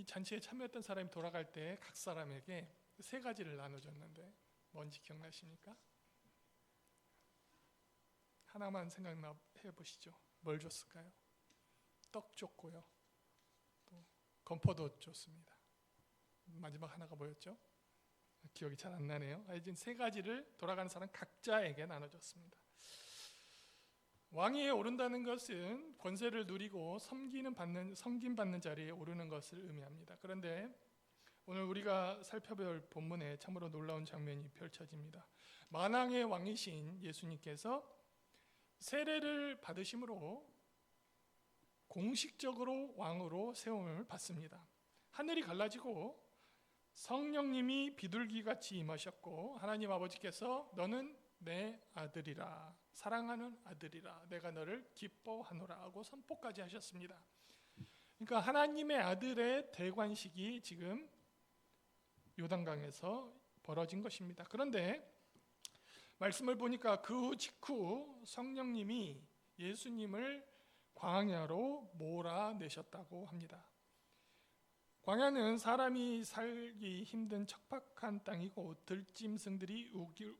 이 잔치에 참여했던 사람이 돌아갈 때 각 사람에게 세 가지를 나눠줬는데 뭔지 기억나십니까? 하나만 생각해 보시죠. 뭘 줬을까요? 떡 줬고요. 또 건포도 줬습니다. 마지막 하나가 뭐였죠? 기억이 잘 안 나네요. 하여튼 세 가지를 돌아가는 사람 각자에게 나눠줬습니다. 왕위에 오른다는 것은 권세를 누리고 섬김받는 자리에 오르는 것을 의미합니다. 그런데 오늘 우리가 살펴볼 본문에 참으로 놀라운 장면이 펼쳐집니다. 만왕의 왕이신 예수님께서 세례를 받으심으로 공식적으로 왕으로 세움을 받습니다. 하늘이 갈라지고 성령님이 비둘기같이 임하셨고 하나님 아버지께서 너는 내 아들이라, 사랑하는 아들이라, 내가 너를 기뻐하노라 하고 선포까지 하셨습니다. 그러니까 하나님의 아들의 대관식이 지금 요단강에서 벌어진 것입니다. 그런데 말씀을 보니까 그 직후 성령님이 예수님을 광야로 몰아내셨다고 합니다. 광야는 사람이 살기 힘든 척박한 땅이고 들짐승들이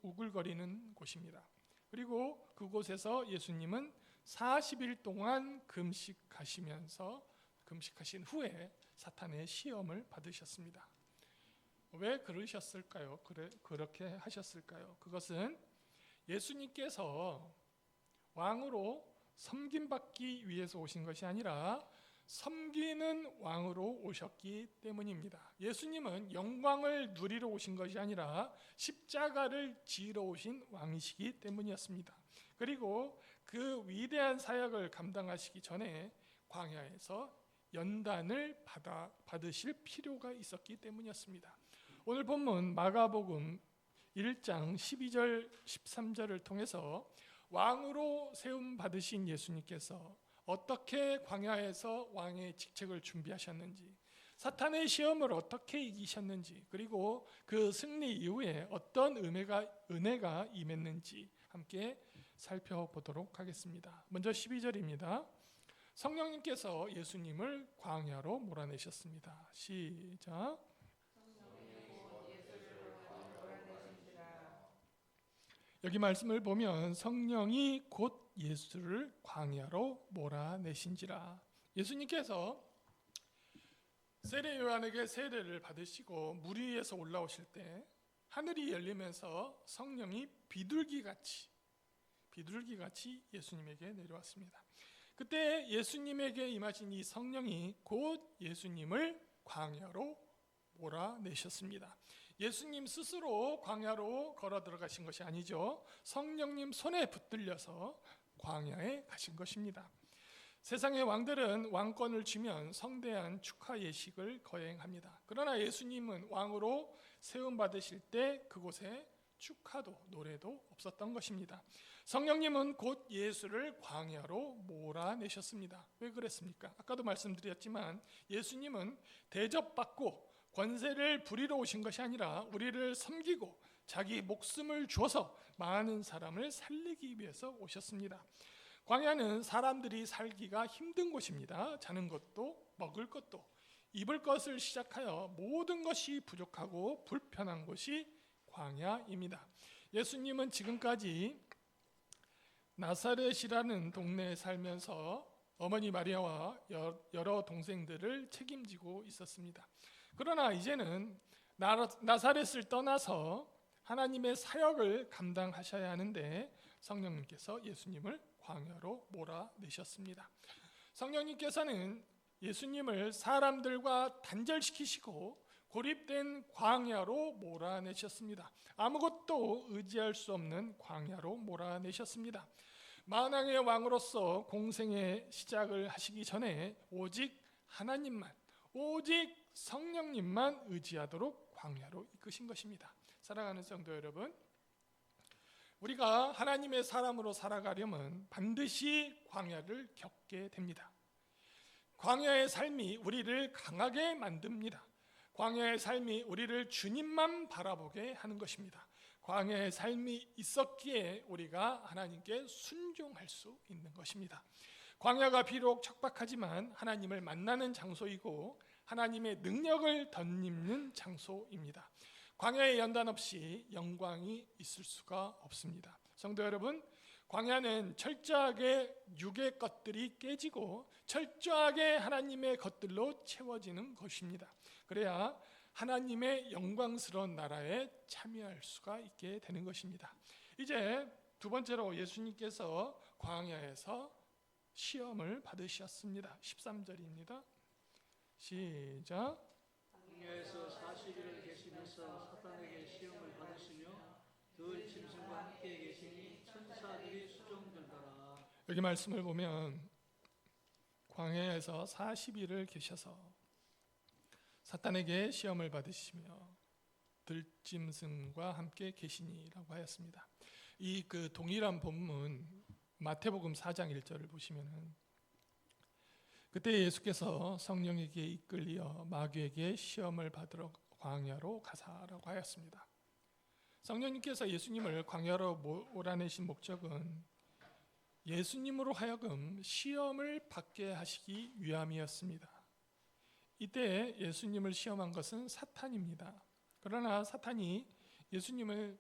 우글거리는 곳입니다. 그리고 그곳에서 예수님은 40일 동안 금식하신 후에 사탄의 시험을 받으셨습니다. 왜 그러셨을까요? 그렇게 하셨을까요? 그것은 예수님께서 왕으로 섬김받기 위해서 오신 것이 아니라 섬기는 왕으로 오셨기 때문입니다. 예수님은 영광을 누리러 오신 것이 아니라 십자가를 지러 오신 왕이시기 때문이었습니다. 그리고 그 위대한 사역을 감당하시기 전에 광야에서 연단을 받으실 필요가 있었기 때문이었습니다. 오늘 본문 마가복음 1장 12절 13절을 통해서 왕으로 세움 받으신 예수님께서 어떻게 광야에서 왕의 직책을 준비하셨는지, 사탄의 시험을 어떻게 이기셨는지, 그리고 그 승리 이후에 어떤 은혜가 임했는지 함께 살펴보도록 하겠습니다. 먼저 12절입니다. 성령님께서 예수님을 광야로 몰아내셨습니다. 시작. 여기 말씀을 보면 성령이 곧 예수를 광야로 몰아내신지라. 예수님께서 세례 요한에게 세례를 받으시고 물 위에서 올라오실 때 하늘이 열리면서 성령이 비둘기같이 예수님에게 내려왔습니다. 그때 예수님에게 임하신 이 성령이 곧 예수님을 광야로 몰아내셨습니다. 예수님 스스로 광야로 걸어 들어가신 것이 아니죠. 성령님 손에 붙들려서 광야에 가신 것입니다. 세상의 왕들은 왕권을 쥐면 성대한 축하 예식을 거행합니다. 그러나 예수님은 왕으로 세움 받으실 때 그곳에 축하도 노래도 없었던 것입니다. 성령님은 곧 예수를 광야로 몰아내셨습니다. 왜 그랬습니까? 아까도 말씀드렸지만 예수님은 대접받고 권세를 부리러 오신 것이 아니라 우리를 섬기고 자기 목숨을 줘서 많은 사람을 살리기 위해서 오셨습니다. 광야는 사람들이 살기가 힘든 곳입니다. 자는 것도 먹을 것도 입을 것을 시작하여 모든 것이 부족하고 불편한 곳이 광야입니다. 예수님은 지금까지 나사렛이라는 동네에 살면서 어머니 마리아와 여러 동생들을 책임지고 있었습니다. 그러나 이제는 나사렛을 떠나서 하나님의 사역을 감당하셔야 하는데 성령님께서 예수님을 광야로 몰아내셨습니다. 성령님께서는 예수님을 사람들과 단절시키시고 고립된 광야로 몰아내셨습니다. 아무것도 의지할 수 없는 광야로 몰아내셨습니다. 만왕의 왕으로서 공생의 시작을 하시기 전에 오직 하나님만, 오직 성령님만 의지하도록 광야로 이끄신 것입니다. 사랑하는 성도 여러분, 우리가 하나님의 사람으로 살아가려면 반드시 광야를 겪게 됩니다. 광야의 삶이 우리를 강하게 만듭니다. 광야의 삶이 우리를 주님만 바라보게 하는 것입니다. 광야의 삶이 있었기에 우리가 하나님께 순종할 수 있는 것입니다. 광야가 비록 척박하지만 하나님을 만나는 장소이고 하나님의 능력을 덧입는 장소입니다. 광야에 연단 없이 영광이 있을 수가 없습니다. 성도 여러분, 광야는 철저하게 육의 것들이 깨지고 철저하게 하나님의 것들로 채워지는 것입니다. 그래야 하나님의 영광스러운 나라에 참여할 수가 있게 되는 것입니다. 이제 두 번째로 예수님께서 광야에서 시험을 받으셨습니다. 13절입니다. 시작. 광야에서 40일을 계시면서 사탄에게 시험을 받으시며 들 짐승과 함께 계시니 천사들이 수종들더라. 여기 말씀을 보면 광야에서 40일을 계셔서 사탄에게 시험을 받으시며 들짐승과 함께 계시니라고 하였습니다. 이 동일한 본문 마태복음 4장 1절을 보시면은 그때 예수께서 성령에게 이끌려 마귀에게 시험을 받으러 광야로 가사라고 하였습니다. 성령님께서 예수님을 광야로 몰아내신 목적은 예수님으로 하여금 시험을 받게 하시기 위함이었습니다. 이때 예수님을 시험한 것은 사탄입니다. 그러나 사탄이 예수님을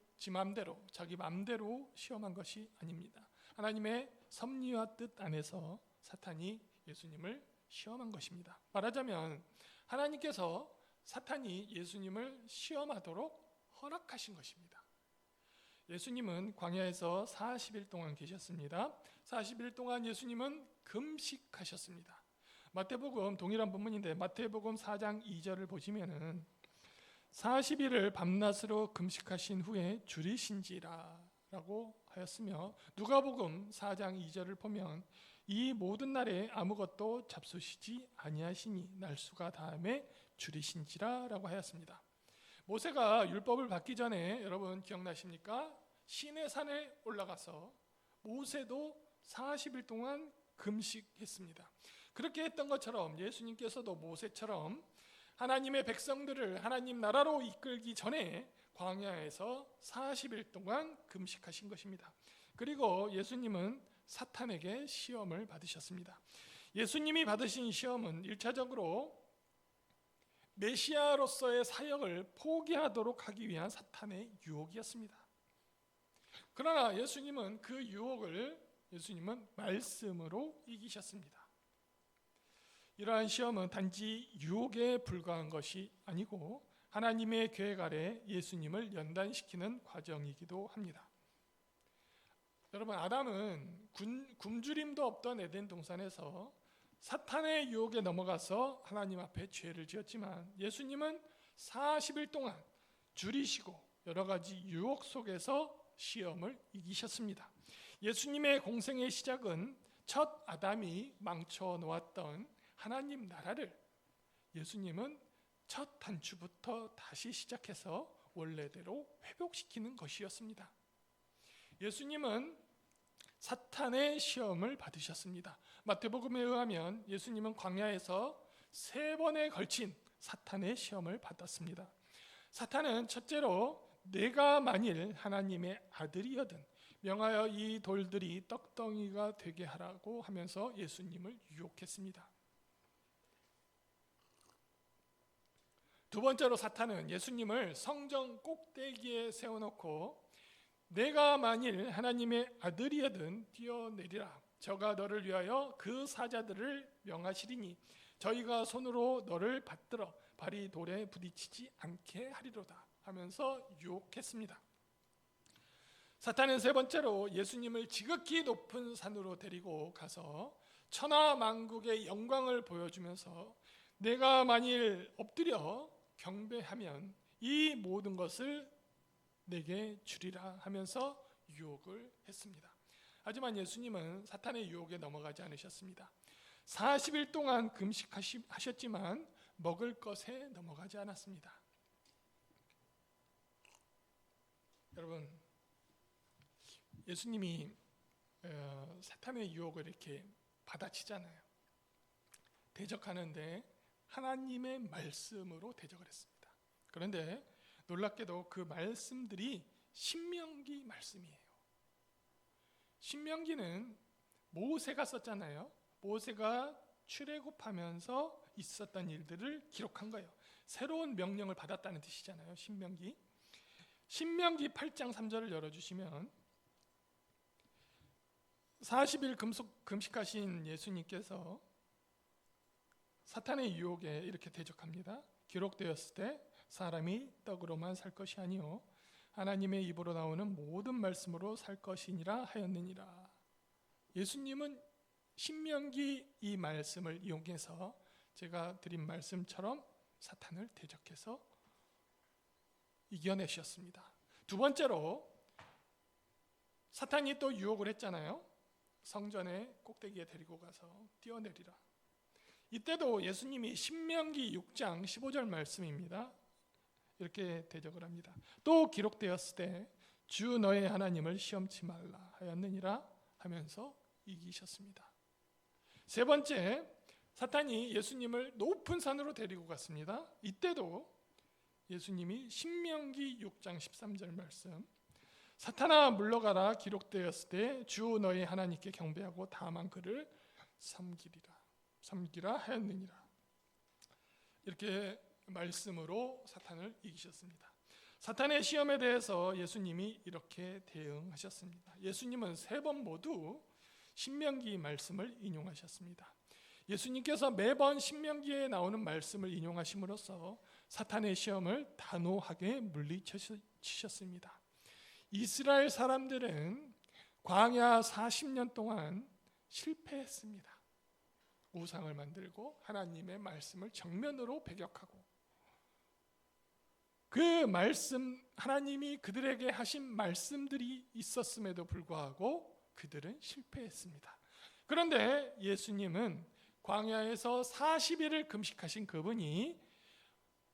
자기 맘대로 시험한 것이 아닙니다. 하나님의 섭리와 뜻 안에서 사탄이 예수님을 시험한 것입니다. 말하자면 하나님께서 사탄이 예수님을 시험하도록 허락하신 것입니다. 예수님은 광야에서 40일 동안 계셨습니다. 40일 동안 예수님은 금식하셨습니다. 마태복음 동일한 본문인데 마태복음 4장 2절을 보시면은 40일을 밤낮으로 금식하신 후에 줄이신지라 라고 하였으며 누가복음 4장 2절을 보면 이 모든 날에 아무것도 잡수시지 아니하시니 날수가 다음에 줄이신지라 라고 하였습니다. 모세가 율법을 받기 전에 여러분 기억나십니까? 시내산에 올라가서 모세도 40일 동안 금식했습니다. 그렇게 했던 것처럼 예수님께서도 모세처럼 하나님의 백성들을 하나님 나라로 이끌기 전에 광야에서 40일 동안 금식하신 것입니다. 그리고 예수님은 사탄에게 시험을 받으셨습니다. 예수님이 받으신 시험은 1차적으로 메시아로서의 사역을 포기하도록 하기 위한 사탄의 유혹이었습니다. 그러나 예수님은 그 유혹을 말씀으로 이기셨습니다. 이러한 시험은 단지 유혹에 불과한 것이 아니고 하나님의 계획 아래 예수님을 연단시키는 과정이기도 합니다. 여러분, 아담은 굶주림도 없던 에덴 동산에서 사탄의 유혹에 넘어가서 하나님 앞에 죄를 지었지만 예수님은 40일 동안 줄이시고 여러 가지 유혹 속에서 시험을 이기셨습니다. 예수님의 공생의 시작은 첫 아담이 망쳐 놓았던 하나님 나라를 예수님은 첫 단추부터 다시 시작해서 원래대로 회복시키는 것이었습니다. 예수님은 사탄의 시험을 받으셨습니다. 마태복음에 의하면 예수님은 광야에서 3번에 걸친 사탄의 시험을 받았습니다. 사탄은 첫째로 내가 만일 하나님의 아들이거든 명하여 이 돌들이 떡덩이가 되게 하라고 하면서 예수님을 유혹했습니다. 두 번째로 사탄은 예수님을 성전 꼭대기에 세워놓고 내가 만일 하나님의 아들이거든 뛰어내리라. 저가 너를 위하여 그 사자들을 명하시리니 저희가 손으로 너를 받들어 발이 돌에 부딪히지 않게 하리로다 하면서 유혹했습니다. 사탄은 세 번째로 예수님을 지극히 높은 산으로 데리고 가서 천하만국의 영광을 보여주면서 내가 만일 엎드려 경배하면 이 모든 것을 내게 주리라 하면서 유혹을 했습니다. 하지만 예수님은 사탄의 유혹에 넘어가지 않으셨습니다. 40일 동안 금식하셨지만 먹을 것에 넘어가지 않았습니다. 여러분, 예수님이 사탄의 유혹을 이렇게 받아치잖아요. 대적하는데 하나님의 말씀으로 대적을 했습니다. 그런데 놀랍게도 그 말씀들이 신명기 말씀이에요. 신명기는 모세가 썼잖아요. 모세가 출애굽하면서 있었던 일들을 기록한 거예요. 새로운 명령을 받았다는 뜻이잖아요. 신명기 8장 3절을 열어주시면 40일 금식하신 예수님께서 사탄의 유혹에 이렇게 대적합니다. 기록되었을 때 사람이 떡으로만 살 것이 아니요 하나님의 입으로 나오는 모든 말씀으로 살 것이니라 하였느니라. 예수님은 신명기 이 말씀을 이용해서 제가 드린 말씀처럼 사탄을 대적해서 이겨내셨습니다. 두 번째로 사탄이 또 유혹을 했잖아요. 성전의 꼭대기에 데리고 가서 뛰어내리라. 이때도 예수님이 신명기 6장 15절 말씀입니다. 이렇게 대적을 합니다. 또 기록되었을 때 주 너의 하나님을 시험치 말라 하였느니라 하면서 이기셨습니다. 세 번째, 사탄이 예수님을 높은 산으로 데리고 갔습니다. 이때도 예수님이 신명기 6장 13절 말씀 사탄아 물러가라 기록되었을 때 주 너의 하나님께 경배하고 다만 그를 섬기라 하였느니라. 이렇게 말씀으로 사탄을 이기셨습니다. 사탄의 시험에 대해서 예수님이 이렇게 대응하셨습니다. 예수님은 세 번 모두 신명기 말씀을 인용하셨습니다. 예수님께서 매번 신명기에 나오는 말씀을 인용하심으로써 사탄의 시험을 단호하게 물리치셨습니다. 이스라엘 사람들은 광야 40년 동안 실패했습니다. 우상을 만들고 하나님의 말씀을 정면으로 배격하고 그 말씀, 하나님이 그들에게 하신 말씀들이 있었음에도 불구하고 그들은 실패했습니다. 그런데 예수님은 광야에서 40일을 금식하신 그분이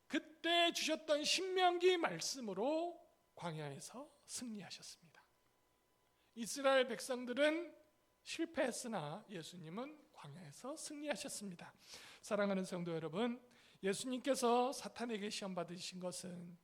그때 주셨던 신명기 말씀으로 광야에서 승리하셨습니다. 이스라엘 백성들은 실패했으나 예수님은 광야에서 승리하셨습니다. 사랑하는 성도 여러분, 예수님께서 사탄에게 시험 받으신 것은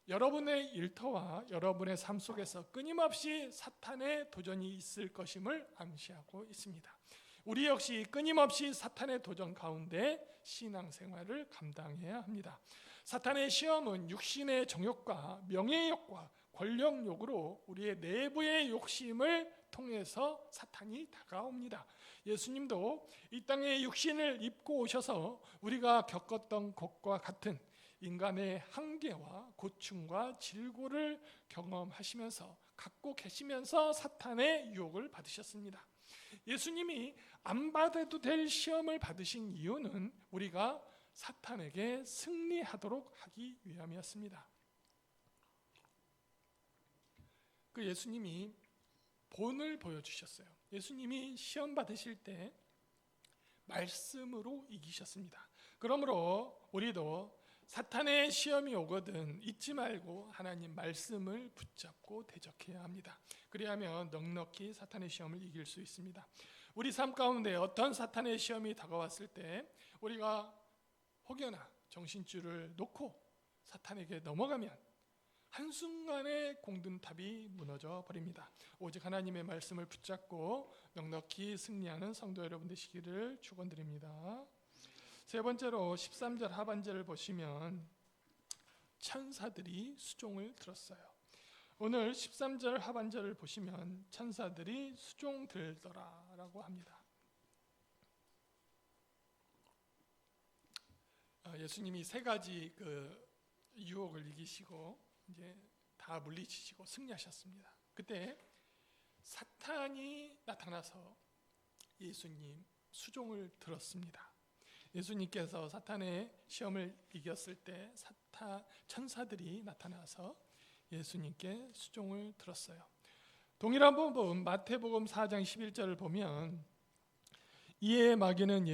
여러분의 일터와 여러분의 삶 속에서 끊임없이 사탄의 도전이 있을 것임을 암시하고 있습니다. 우리 역시 끊임없이 사탄의 도전 가운데 신앙생활을 감당해야 합니다. 사탄의 시험은 육신의 정욕과 명예욕과 권력욕으로 우리의 내부의 욕심을 통해서 사탄이 다가옵니다. 예수님도 이 땅에 육신을 입고 오셔서 우리가 겪었던 것과 같은 인간의 한계와 고충과 질고를 경험하시면서 갖고 계시면서 사탄의 유혹을 받으셨습니다. 예수님이 안 받아도 될 시험을 받으신 이유는 우리가 사탄에게 승리하도록 하기 위함이었습니다. 그 예수님이 본을 보여주셨어요. 예수님이 시험 받으실 때 말씀으로 이기셨습니다. 그러므로 우리도 사탄의 시험이 오거든 잊지 말고 하나님 말씀을 붙잡고 대적해야 합니다. 그리하면 넉넉히 사탄의 시험을 이길 수 있습니다. 우리 삶 가운데 어떤 사탄의 시험이 다가왔을 때 우리가 혹여나 정신줄을 놓고 사탄에게 넘어가면 한순간에 공든탑이 무너져 버립니다. 오직 하나님의 말씀을 붙잡고 넉넉히 승리하는 성도 여러분 되시기를 축원드립니다. 세 번째로 13절 하반절을 보시면 천사들이 수종을 들었어요. 오늘 13절 하반절을 보시면 천사들이 수종 들더라라고 합니다. 예수님이 세 가지 그 유혹을 이기시고 이제 다 물리치시고 승리하셨습니다. 그때 사탄이 나타나서 예수님 수종을 들었습니다. 예수님께서 사탄의 시험을 이겼을 때 천사들이 나타나서 예수님께 수종을 들었어요. 동일한 부분 마태복음 4장 11절을 보면 이에 마귀는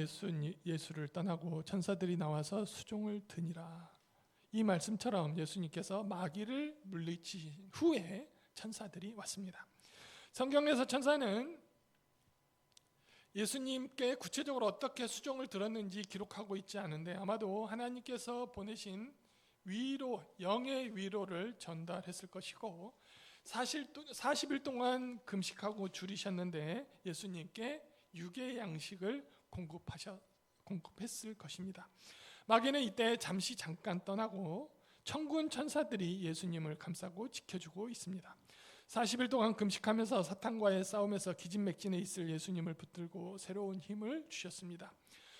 예수를 떠나고 천사들이 나와서 수종을 드니라. 이 말씀처럼 예수님께서 마귀를 물리치신 후에 천사들이 왔습니다. 성경에서 천사는 예수님께 구체적으로 어떻게 수종을 들었는지 기록하고 있지 않은데 아마도 하나님께서 보내신 위로, 영의 위로를 전달했을 것이고 40일 동안 금식하고 줄이셨는데 예수님께 육의 양식을 공급했을 것입니다. 마귀는 이때 잠깐 떠나고 천군 천사들이 예수님을 감싸고 지켜주고 있습니다. 40일 동안 금식하면서 사탄과의 싸움에서 기진맥진에 있을 예수님을 붙들고 새로운 힘을 주셨습니다.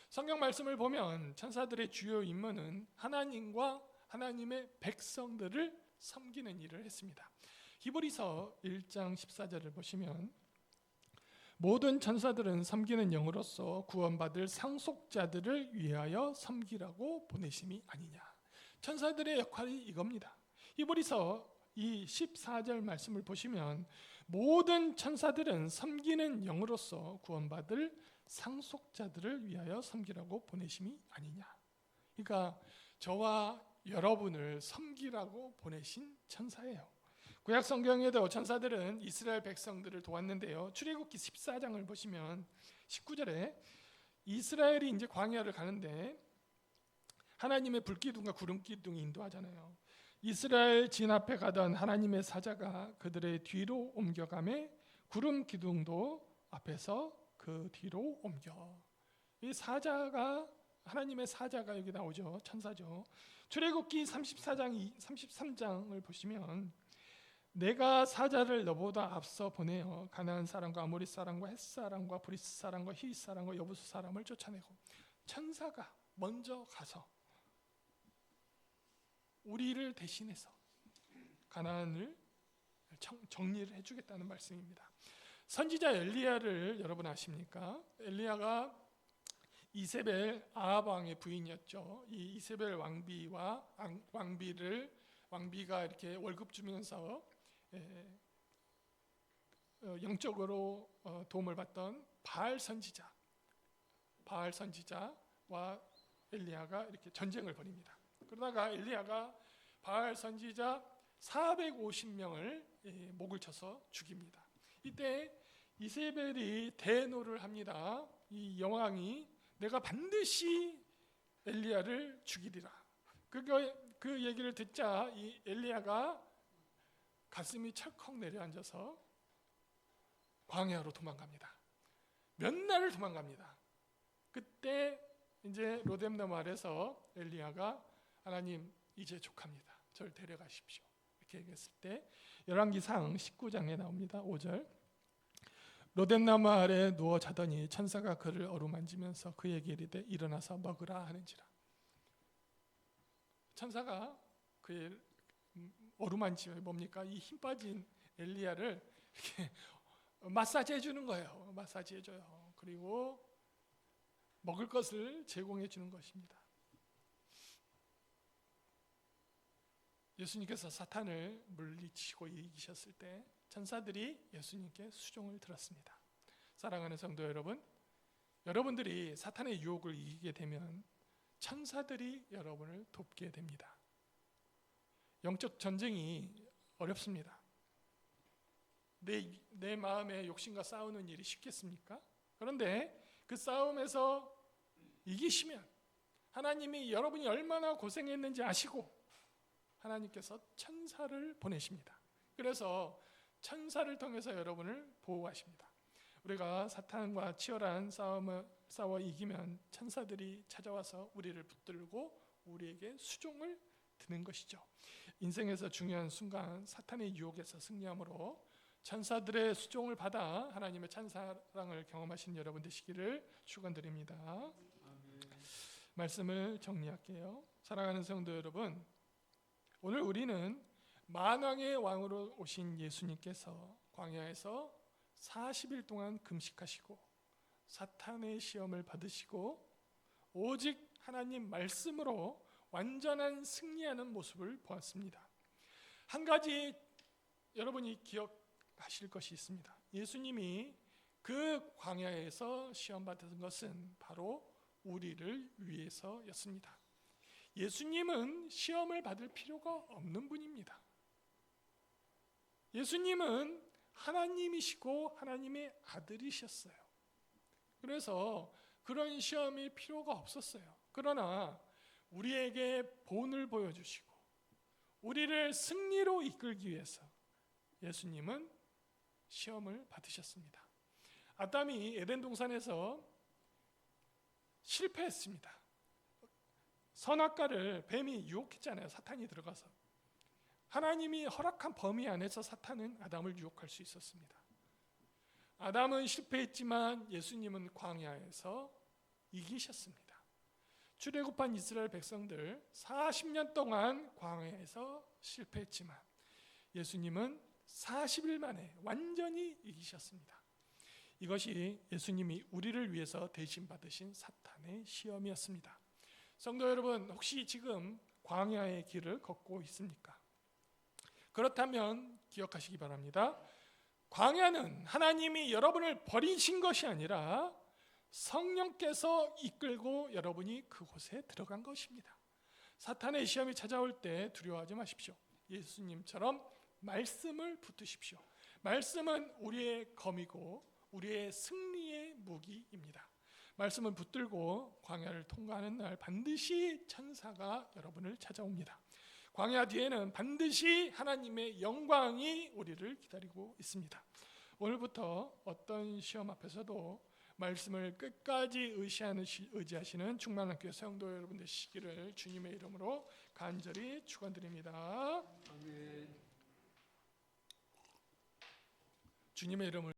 성경 말씀을 보면 천사들의 주요 임무는 하나님과 하나님의 백성들을 섬기는 일을 했습니다. 히브리서 1장 14절을 보시면 모든 천사들은 섬기는 영으로서 구원받을 상속자들을 위하여 섬기라고 보내심이 아니냐. 천사들의 역할이 이겁니다. 히브리서 이 14절 말씀을 보시면 모든 천사들은 섬기는 영으로서 구원받을 상속자들을 위하여 섬기라고 보내심이 아니냐. 그러니까 저와 여러분을 섬기라고 보내신 천사예요. 구약 성경에도 천사들은 이스라엘 백성들을 도왔는데요. 출애굽기 14장을 보시면 19절에 이스라엘이 이제 광야를 가는데 하나님의 불기둥과 구름기둥이 인도하잖아요. 이스라엘 진 앞에 가던 하나님의 사자가 그들의 뒤로 옮겨가매 구름기둥도 앞에서 그 뒤로 옮겨. 이 사자가 하나님의 사자가 여기 나오죠. 천사죠. 출애굽기 33장을 보시면 내가 사자를 너보다 앞서 보내어 가나안 사람과 아모리 사람과 헷 사람과 브리스 사람과 히윗 사람과 여부수 사람을 쫓아내고 천사가 먼저 가서 우리를 대신해서 가나안을 정리를 해주겠다는 말씀입니다. 선지자 엘리야를 여러분 아십니까? 엘리야가 이세벨 아합 왕의 부인이었죠. 이 이세벨 왕비가 이렇게 월급 주면서 영적으로 도움을 받던 바알 선지자와 엘리야가 이렇게 전쟁을 벌입니다. 그러다가 엘리야가 바알 선지자 450명을 목을 쳐서 죽입니다. 이때 이세벨이 대노를 합니다. 이 여왕이 내가 반드시 엘리야를 죽이리라. 그 얘기를 듣자 이 엘리야가 가슴이 철컥 내려앉아서 광야로 도망갑니다. 몇 날을 도망갑니다. 그때 이제 로뎀나 마을에서 엘리야가 하나님 이제 족합니다. 저를 데려가십시오. 이렇게 얘기했을 때 열왕기상 19장에 나옵니다. 5절 로뎀나무 아래 누워 자더니 천사가 그를 어루만지면서 그에게 이르되 일어나서 먹으라 하는지라. 천사가 그의 어루만지면 뭡니까? 이 힘 빠진 엘리야를 이렇게 마사지 해주는 거예요. 마사지 해줘요. 그리고 먹을 것을 제공해 주는 것입니다. 예수님께서 사탄을 물리치고 이기셨을 때 천사들이 예수님께 수종을 들었습니다. 사랑하는 성도 여러분, 여러분들이 사탄의 유혹을 이기게 되면 천사들이 여러분을 돕게 됩니다. 영적 전쟁이 어렵습니다. 내 마음의 욕심과 싸우는 일이 쉽겠습니까? 그런데 그 싸움에서 이기시면 하나님이 여러분이 얼마나 고생했는지 아시고 하나님께서 천사를 보내십니다. 그래서 천사를 통해서 여러분을 보호하십니다. 우리가 사탄과 치열한 싸움을 싸워 이기면 천사들이 찾아와서 우리를 붙들고 우리에게 수종을 드는 것이죠. 인생에서 중요한 순간 사탄의 유혹에서 승리함으로 천사들의 수종을 받아 하나님의 찬사랑을 경험하신 여러분 되시기를 축원드립니다. 아멘. 말씀을 정리할게요. 사랑하는 성도 여러분, 오늘 우리는 만왕의 왕으로 오신 예수님께서 광야에서 40일 동안 금식하시고 사탄의 시험을 받으시고 오직 하나님 말씀으로 완전한 승리하는 모습을 보았습니다. 한 가지 여러분이 기억하실 것이 있습니다. 예수님이 그 광야에서 시험 받은 것은 바로 우리를 위해서였습니다. 예수님은 시험을 받을 필요가 없는 분입니다. 예수님은 하나님이시고 하나님의 아들이셨어요. 그래서 그런 시험이 필요가 없었어요. 그러나 우리에게 본을 보여주시고 우리를 승리로 이끌기 위해서 예수님은 시험을 받으셨습니다. 아담이 에덴 동산에서 실패했습니다. 선악과를 뱀이 유혹했잖아요. 사탄이 들어가서. 하나님이 허락한 범위 안에서 사탄은 아담을 유혹할 수 있었습니다. 아담은 실패했지만 예수님은 광야에서 이기셨습니다. 출애굽한 이스라엘 백성들 40년 동안 광야에서 실패했지만 예수님은 40일 만에 완전히 이기셨습니다. 이것이 예수님이 우리를 위해서 대신 받으신 사탄의 시험이었습니다. 성도 여러분, 혹시 지금 광야의 길을 걷고 있습니까? 그렇다면 기억하시기 바랍니다. 광야는 하나님이 여러분을 버리신 것이 아니라 성령께서 이끌고 여러분이 그곳에 들어간 것입니다. 사탄의 시험이 찾아올 때 두려워하지 마십시오. 예수님처럼 말씀을 붙드십시오. 말씀은 우리의 검이고 우리의 승리의 무기입니다. 말씀을 붙들고 광야를 통과하는 날 반드시 천사가 여러분을 찾아옵니다. 광야 뒤에는 반드시 하나님의 영광이 우리를 기다리고 있습니다. 오늘부터 어떤 시험 앞에서도 말씀을 끝까지 의지하시는 충만한 교회 성도 여러분 되시기를 주님의 이름으로 간절히 축원드립니다. 아멘. 주님의 이름을